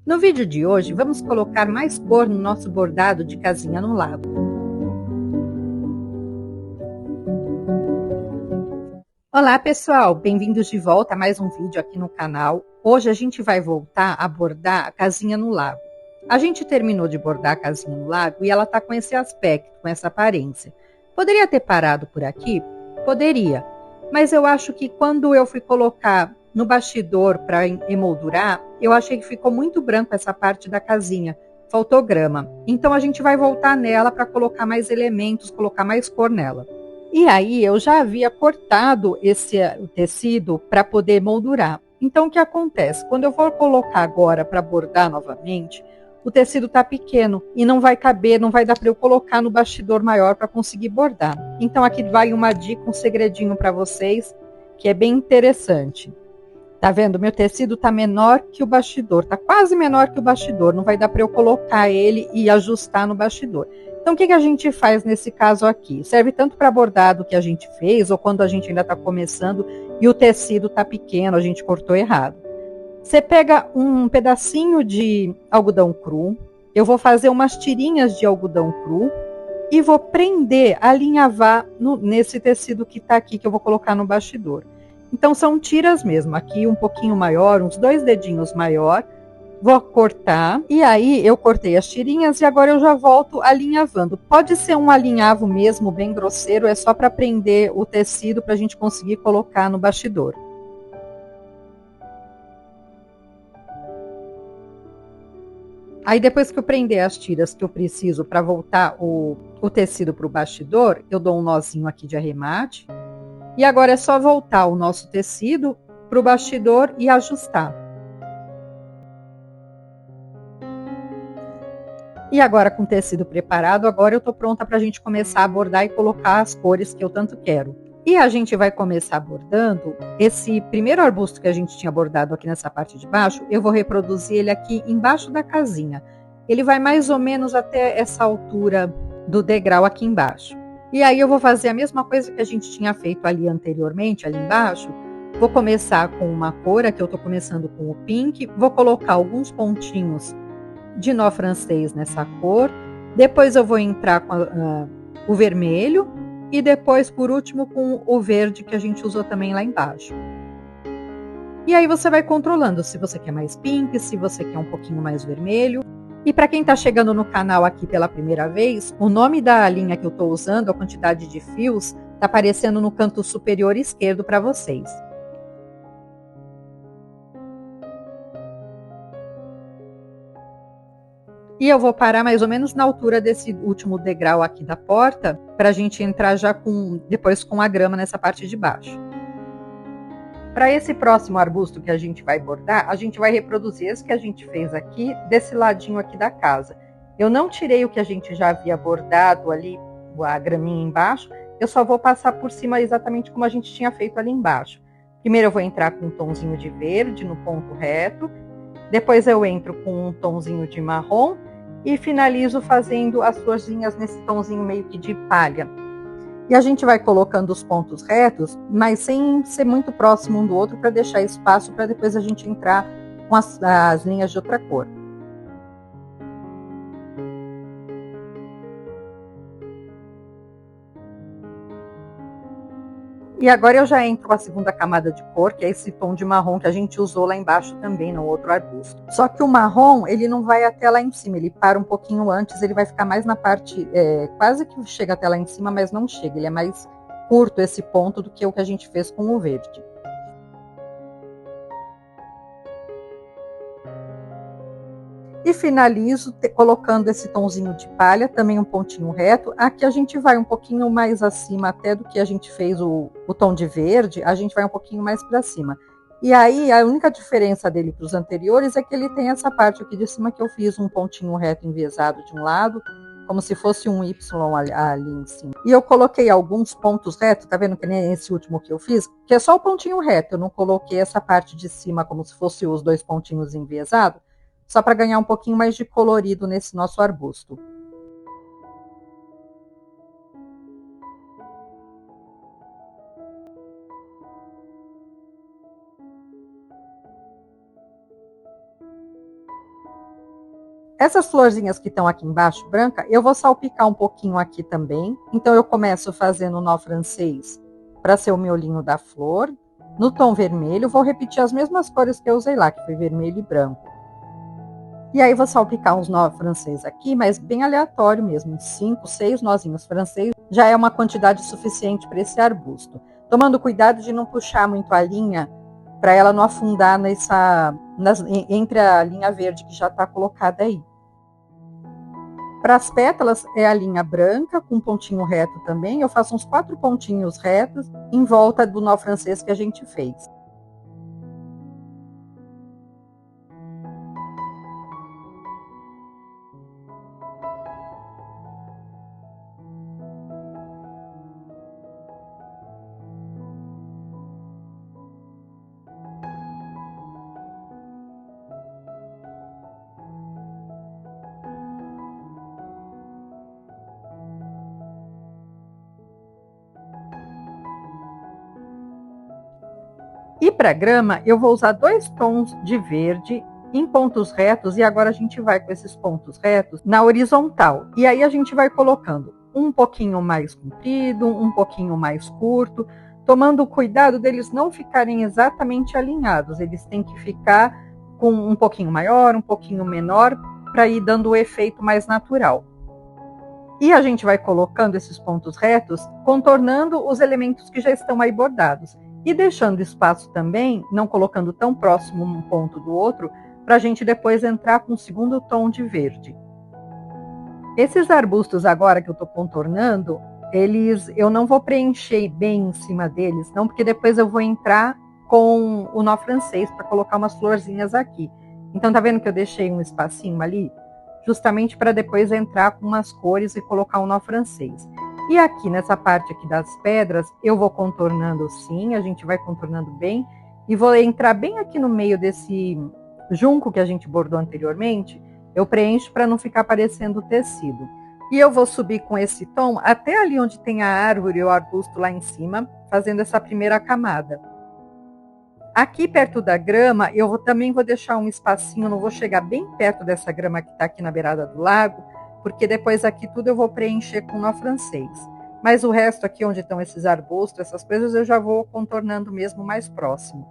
No vídeo de hoje, vamos colocar mais cor no nosso bordado de casinha no lago. Olá pessoal, bem-vindos de volta a mais um vídeo aqui no canal. Hoje a gente vai voltar a bordar a casinha no lago. A gente terminou de bordar a casinha no lago e ela tá com esse aspecto, com essa aparência. Poderia ter parado por aqui? Poderia, mas eu acho que quando eu fui colocar no bastidor para emoldurar, eu achei que ficou muito branco essa parte da casinha, faltou grama. Então a gente vai voltar nela para colocar mais elementos, colocar mais cor nela. E aí eu já havia cortado o tecido para poder moldurar. Então o que acontece? Quando eu for colocar agora para bordar novamente, o tecido está pequeno e não vai caber, não vai dar para eu colocar no bastidor maior para conseguir bordar. Então aqui vai uma dica, um segredinho para vocês, que é bem interessante. Tá vendo? Meu tecido tá menor que o bastidor, tá quase menor que o bastidor, não vai dar para eu colocar ele e ajustar no bastidor. Então, o que a gente faz nesse caso aqui? Serve tanto para bordado que a gente fez, ou quando a gente ainda está começando e o tecido tá pequeno, a gente cortou errado. Você pega um pedacinho de algodão cru, eu vou fazer umas tirinhas de algodão cru e vou prender, alinhavar nesse tecido que tá aqui, que eu vou colocar no bastidor. Então são tiras mesmo, aqui um pouquinho maior, uns 2 dedinhos maior. Vou cortar, e aí eu cortei as tirinhas e agora eu já volto alinhavando. Pode ser um alinhavo mesmo, bem grosseiro, é só para prender o tecido para a gente conseguir colocar no bastidor. Aí depois que eu prender as tiras que eu preciso para voltar o tecido para o bastidor, eu dou um nozinho aqui de arremate. E agora é só voltar o nosso tecido para o bastidor e ajustar. E agora com o tecido preparado, agora eu estou pronta para a gente começar a bordar e colocar as cores que eu tanto quero. E a gente vai começar bordando esse primeiro arbusto que a gente tinha bordado aqui nessa parte de baixo, eu vou reproduzir ele aqui embaixo da casinha. Ele vai mais ou menos até essa altura do degrau aqui embaixo. E aí eu vou fazer a mesma coisa que a gente tinha feito ali anteriormente, ali embaixo. Vou começar com uma cor, aqui eu estou começando com o pink, vou colocar alguns pontinhos de nó francês nessa cor, depois eu vou entrar com o vermelho e depois, por último, com o verde que a gente usou também lá embaixo. E aí você vai controlando se você quer mais pink, se você quer um pouquinho mais vermelho. E para quem está chegando no canal aqui pela primeira vez, o nome da linha que eu estou usando, a quantidade de fios, está aparecendo no canto superior esquerdo para vocês. E eu vou parar mais ou menos na altura desse último degrau aqui da porta, para a gente entrar já depois com a grama nessa parte de baixo. Para esse próximo arbusto que a gente vai bordar, a gente vai reproduzir esse que a gente fez aqui, desse ladinho aqui da casa. Eu não tirei o que a gente já havia bordado ali, a graminha embaixo, eu só vou passar por cima exatamente como a gente tinha feito ali embaixo. Primeiro eu vou entrar com um tomzinho de verde no ponto reto, depois eu entro com um tomzinho de marrom e finalizo fazendo as florzinhas nesse tomzinho meio que de palha. E a gente vai colocando os pontos retos, mas sem ser muito próximo um do outro, para deixar espaço para depois a gente entrar com as linhas de outra cor. E agora eu já entro com a segunda camada de cor, que é esse tom de marrom que a gente usou lá embaixo também no outro arbusto. Só que o marrom, ele não vai até lá em cima, ele para um pouquinho antes, ele vai ficar mais na parte, quase que chega até lá em cima, mas não chega, ele é mais curto esse ponto do que o que a gente fez com o verde. E finalizo colocando esse tomzinho de palha, também um pontinho reto. Aqui a gente vai um pouquinho mais acima até do que a gente fez o tom de verde, a gente vai um pouquinho mais para cima. E aí a única diferença dele para os anteriores é que ele tem essa parte aqui de cima que eu fiz um pontinho reto enviesado de um lado, como se fosse um Y ali em cima. E eu coloquei alguns pontos retos, tá vendo que nem esse último que eu fiz? Que é só o pontinho reto, eu não coloquei essa parte de cima como se fosse os dois pontinhos enviesados, só para ganhar um pouquinho mais de colorido nesse nosso arbusto. Essas florzinhas que estão aqui embaixo, branca, eu vou salpicar um pouquinho aqui também. Então, eu começo fazendo nó francês para ser o miolinho da flor. No tom vermelho, vou repetir as mesmas cores que eu usei lá, que foi vermelho e branco. E aí, vou salpicar uns nó francês aqui, mas bem aleatório mesmo. 5, 6 nozinhos francês já é uma quantidade suficiente para esse arbusto. Tomando cuidado de não puxar muito a linha, para ela não afundar entre a linha verde que já está colocada aí. Para as pétalas é a linha branca com pontinho reto também. Eu faço uns 4 pontinhos retos em volta do nó francês que a gente fez. E para grama, eu vou usar 2 tons de verde em pontos retos, e agora a gente vai com esses pontos retos na horizontal. E aí a gente vai colocando um pouquinho mais comprido, um pouquinho mais curto, tomando cuidado deles não ficarem exatamente alinhados. Eles têm que ficar com um pouquinho maior, um pouquinho menor, para ir dando o efeito mais natural. E a gente vai colocando esses pontos retos, contornando os elementos que já estão aí bordados. E deixando espaço também, não colocando tão próximo um ponto do outro, para a gente depois entrar com o segundo tom de verde. Esses arbustos agora que eu estou contornando, eu não vou preencher bem em cima deles, não, porque depois eu vou entrar com o nó francês para colocar umas florzinhas aqui. Então tá vendo que eu deixei um espacinho ali? Justamente para depois entrar com umas cores e colocar um nó francês. E aqui, nessa parte aqui das pedras, eu vou contornando sim, a gente vai contornando bem, e vou entrar bem aqui no meio desse junco que a gente bordou anteriormente, eu preencho para não ficar parecendo tecido. E eu vou subir com esse tom até ali onde tem a árvore ou arbusto lá em cima, fazendo essa primeira camada. Aqui perto da grama, também vou deixar um espacinho, não vou chegar bem perto dessa grama que está aqui na beirada do lago, porque depois aqui tudo eu vou preencher com nó francês. Mas o resto aqui, onde estão esses arbustos, essas coisas, eu já vou contornando mesmo mais próximo.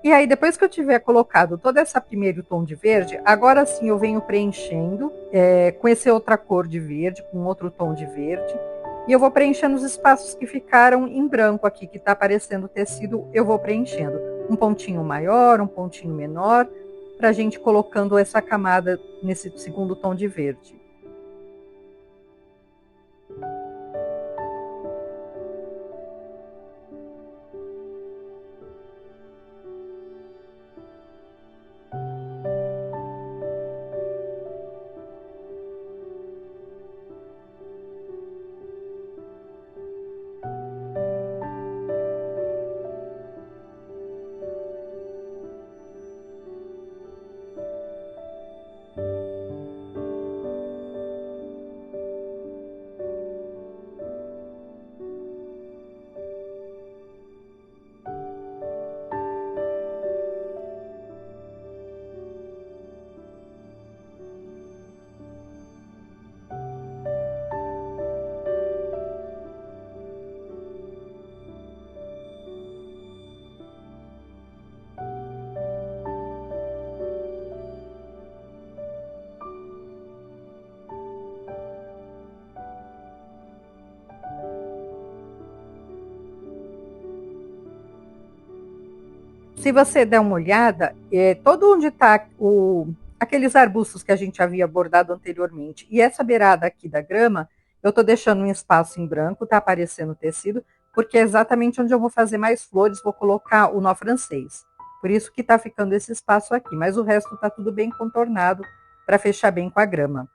E aí, depois que eu tiver colocado todo esse primeiro tom de verde, agora sim eu venho preenchendo com essa outra cor de verde, com outro tom de verde. E eu vou preenchendo os espaços que ficaram em branco aqui, que está aparecendo o tecido, eu vou preenchendo. Um pontinho maior, um pontinho menor, para a gente colocando essa camada nesse segundo tom de verde. Se você der uma olhada, todo onde está aqueles arbustos que a gente havia bordado anteriormente, e essa beirada aqui da grama, eu estou deixando um espaço em branco, está aparecendo o tecido, porque é exatamente onde eu vou fazer mais flores, vou colocar o nó francês. Por isso que está ficando esse espaço aqui, mas o resto está tudo bem contornado para fechar bem com a grama.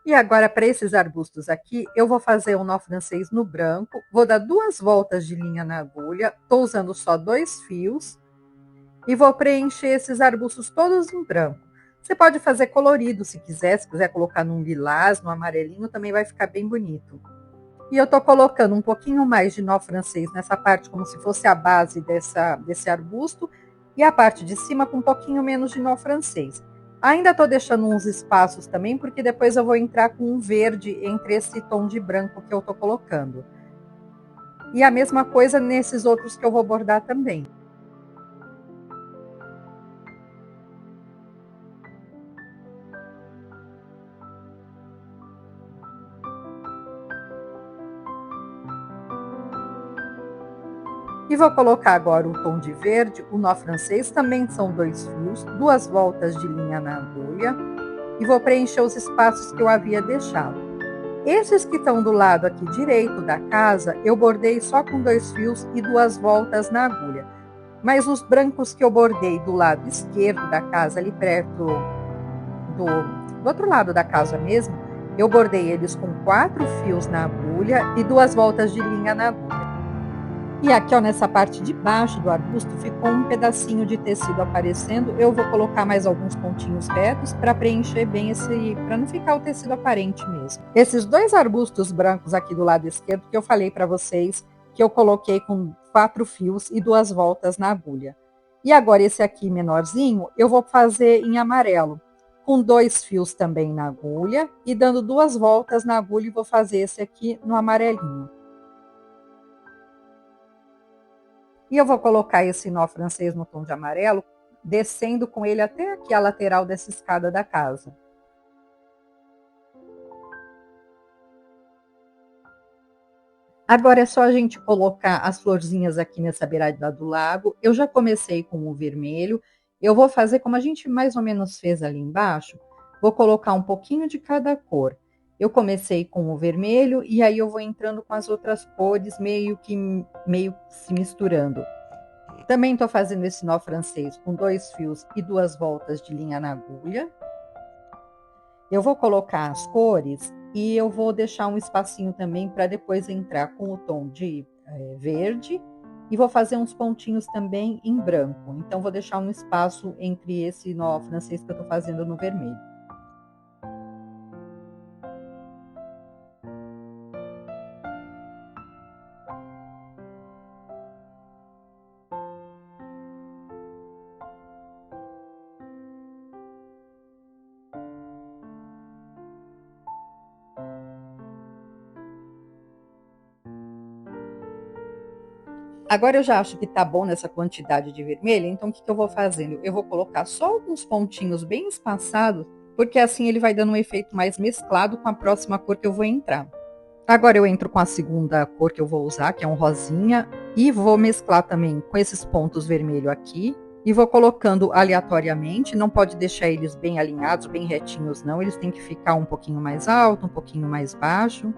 E agora, para esses arbustos aqui, eu vou fazer um nó francês no branco, vou dar 2 voltas de linha na agulha, estou usando só 2 fios, e vou preencher esses arbustos todos em branco. Você pode fazer colorido se quiser colocar num lilás, no amarelinho, também vai ficar bem bonito. E eu estou colocando um pouquinho mais de nó francês nessa parte, como se fosse a base desse arbusto, e a parte de cima com um pouquinho menos de nó francês. Ainda estou deixando uns espaços também, porque depois eu vou entrar com um verde entre esse tom de branco que eu estou colocando. E a mesma coisa nesses outros que eu vou bordar também. E vou colocar agora o tom de verde, o nó francês, também são 2 fios, 2 voltas de linha na agulha, e vou preencher os espaços que eu havia deixado. Esses que estão do lado aqui direito da casa, eu bordei só com 2 fios e 2 voltas na agulha. Mas os brancos que eu bordei do lado esquerdo da casa, ali perto do outro lado da casa mesmo, eu bordei eles com 4 fios na agulha e 2 voltas de linha na agulha. E aqui, ó, nessa parte de baixo do arbusto, ficou um pedacinho de tecido aparecendo. Eu vou colocar mais alguns pontinhos retos para preencher bem para não ficar o tecido aparente mesmo. Esses 2 arbustos brancos aqui do lado esquerdo que eu falei para vocês, que eu coloquei com 4 fios e 2 voltas na agulha. E agora esse aqui menorzinho, eu vou fazer em amarelo, com 2 fios também na agulha e dando 2 voltas na agulha, e vou fazer esse aqui no amarelinho. E eu vou colocar esse nó francês no tom de amarelo, descendo com ele até aqui a lateral dessa escada da casa. Agora é só a gente colocar as florzinhas aqui nessa beirada do lago. Eu já comecei com o vermelho. Eu vou fazer como a gente mais ou menos fez ali embaixo. Vou colocar um pouquinho de cada cor. Eu comecei com o vermelho e aí eu vou entrando com as outras cores, meio se misturando. Também estou fazendo esse nó francês com 2 fios e 2 voltas de linha na agulha. Eu vou colocar as cores e eu vou deixar um espacinho também para depois entrar com o tom de verde, e vou fazer uns pontinhos também em branco. Então, vou deixar um espaço entre esse nó francês que eu estou fazendo no vermelho. Agora eu já acho que tá bom nessa quantidade de vermelho, então o que eu vou fazendo? Eu vou colocar só alguns pontinhos bem espaçados, porque assim ele vai dando um efeito mais mesclado com a próxima cor que eu vou entrar. Agora eu entro com a segunda cor que eu vou usar, que é um rosinha, e vou mesclar também com esses pontos vermelho aqui, e vou colocando aleatoriamente. Não pode deixar eles bem alinhados, bem retinhos não, eles têm que ficar um pouquinho mais alto, um pouquinho mais baixo.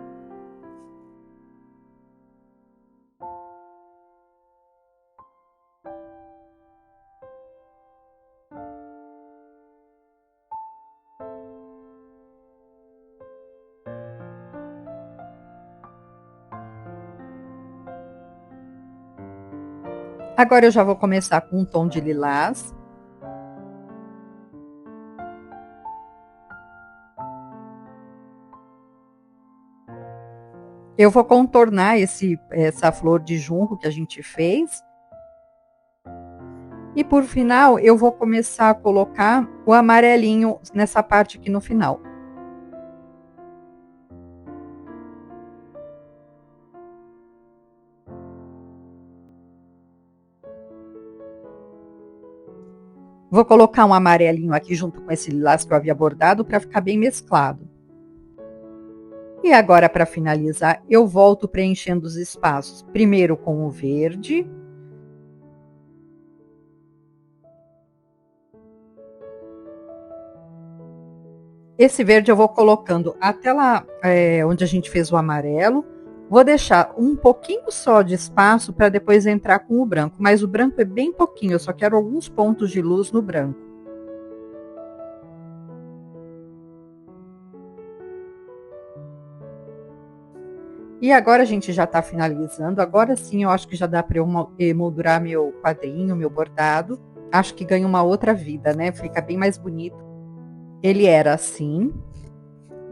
Agora eu já vou começar com um tom de lilás. Eu vou contornar essa flor de junco que a gente fez. E por final, eu vou começar a colocar o amarelinho nessa parte aqui no final. Vou colocar um amarelinho aqui junto com esse lilás que eu havia bordado para ficar bem mesclado. E agora, para finalizar, eu volto preenchendo os espaços, primeiro com o verde. Esse verde eu vou colocando até lá onde a gente fez o amarelo. Vou deixar um pouquinho só de espaço para depois entrar com o branco, mas o branco é bem pouquinho, eu só quero alguns pontos de luz no branco. E agora a gente já está finalizando. Agora sim, eu acho que já dá para eu emoldurar meu quadrinho, meu bordado. Acho que ganha uma outra vida, né? Fica bem mais bonito. Ele era assim.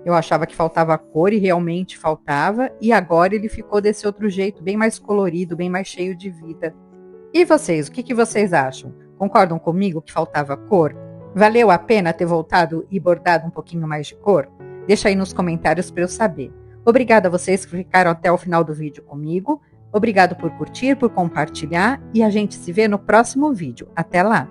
Eu achava que faltava cor e realmente faltava. E agora ele ficou desse outro jeito, bem mais colorido, bem mais cheio de vida. E vocês, o que vocês acham? Concordam comigo que faltava cor? Valeu a pena ter voltado e bordado um pouquinho mais de cor? Deixa aí nos comentários para eu saber. Obrigada a vocês que ficaram até o final do vídeo comigo. Obrigado por curtir, por compartilhar e a gente se vê no próximo vídeo. Até lá!